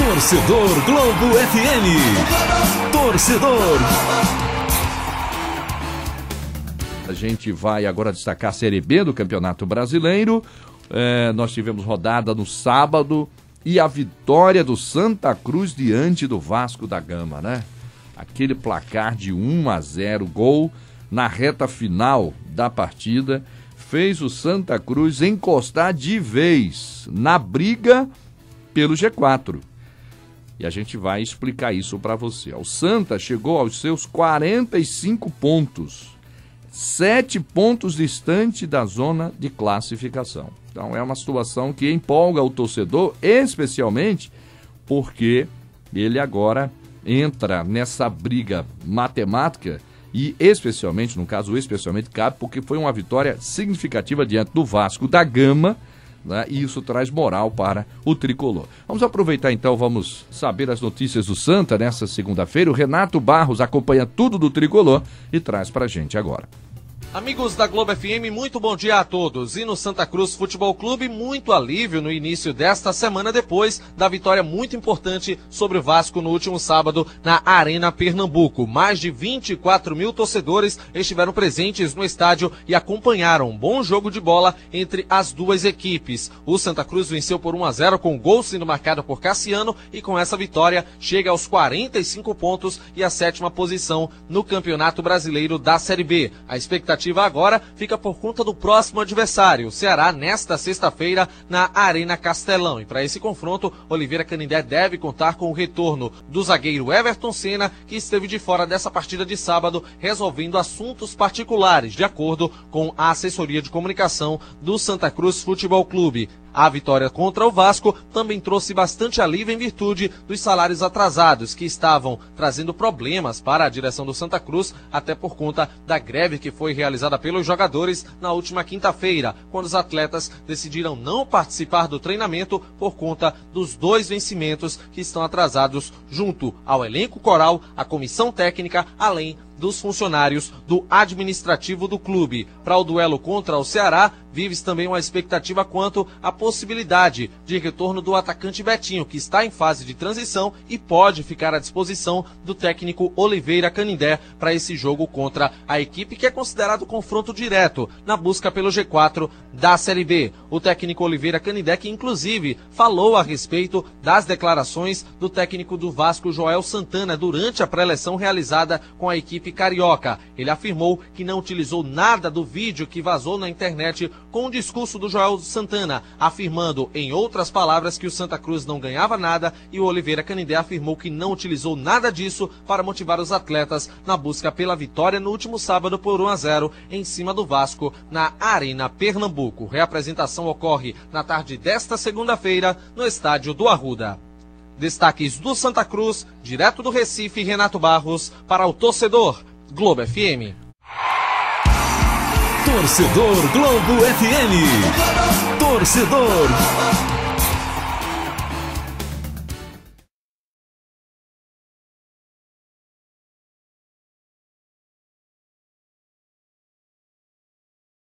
Torcedor Globo FM. Torcedor. A gente vai agora destacar a Série B do Campeonato Brasileiro. Nós tivemos rodada no sábado e a vitória do Santa Cruz diante do Vasco da Gama, né? Aquele placar de 1-0, gol na reta final da partida, fez o Santa Cruz encostar de vez na briga pelo G4. E a gente vai explicar isso para você. O Santa chegou aos seus 45 pontos, 7 pontos distante da zona de classificação. Então é uma situação que empolga o torcedor, especialmente porque ele agora entra nessa briga matemática e especialmente, no caso, cabe porque foi uma vitória significativa diante do Vasco da Gama, né? E isso traz moral para o tricolor. Vamos aproveitar então, vamos saber as notícias do Santa nessa segunda-feira. O Renato Barros acompanha tudo do tricolor e traz pra gente agora. Amigos da Globo FM, muito bom dia a todos. E no Santa Cruz Futebol Clube, muito alívio no início desta semana depois da vitória muito importante sobre o Vasco no último sábado na Arena Pernambuco. Mais de 24 mil torcedores estiveram presentes no estádio e acompanharam um bom jogo de bola entre as duas equipes. O Santa Cruz venceu por 1-0 com o gol sendo marcado por Cassiano e com essa vitória chega aos 45 pontos e a 7ª posição no Campeonato Brasileiro da Série B. A expectativa agora fica por conta do próximo adversário, o Ceará, nesta sexta-feira na Arena Castelão. E para esse confronto, Oliveira Canindé deve contar com o retorno do zagueiro Everton Senna, que esteve de fora dessa partida de sábado, resolvendo assuntos particulares, de acordo com a assessoria de comunicação do Santa Cruz Futebol Clube. A vitória contra o Vasco também trouxe bastante alívio em virtude dos salários atrasados, que estavam trazendo problemas para a direção do Santa Cruz, até por conta da greve que foi realizada pelos jogadores na última quinta-feira, quando os atletas decidiram não participar do treinamento por conta dos 2 vencimentos que estão atrasados junto ao elenco coral, à comissão técnica, além dos funcionários do administrativo do clube. Para o duelo contra o Ceará, vive-se também uma expectativa quanto à possibilidade de retorno do atacante Betinho, que está em fase de transição e pode ficar à disposição do técnico Oliveira Canindé para esse jogo contra a equipe que é considerado confronto direto na busca pelo G4 da Série B. O técnico Oliveira Canindé, que inclusive falou a respeito das declarações do técnico do Vasco, Joel Santana, durante a pré-eleção realizada com a equipe carioca. Ele afirmou que não utilizou nada do vídeo que vazou na internet com o discurso do Joel Santana, afirmando, em outras palavras, que o Santa Cruz não ganhava nada, e o Oliveira Canindé afirmou que não utilizou nada disso para motivar os atletas na busca pela vitória no último sábado por 1-0 em cima do Vasco na Arena Pernambuco. Reapresentação ocorre na tarde desta segunda-feira no estádio do Arruda. Destaques do Santa Cruz, direto do Recife, Renato Barros, para o Torcedor Globo FM. Torcedor Globo FM. Torcedor.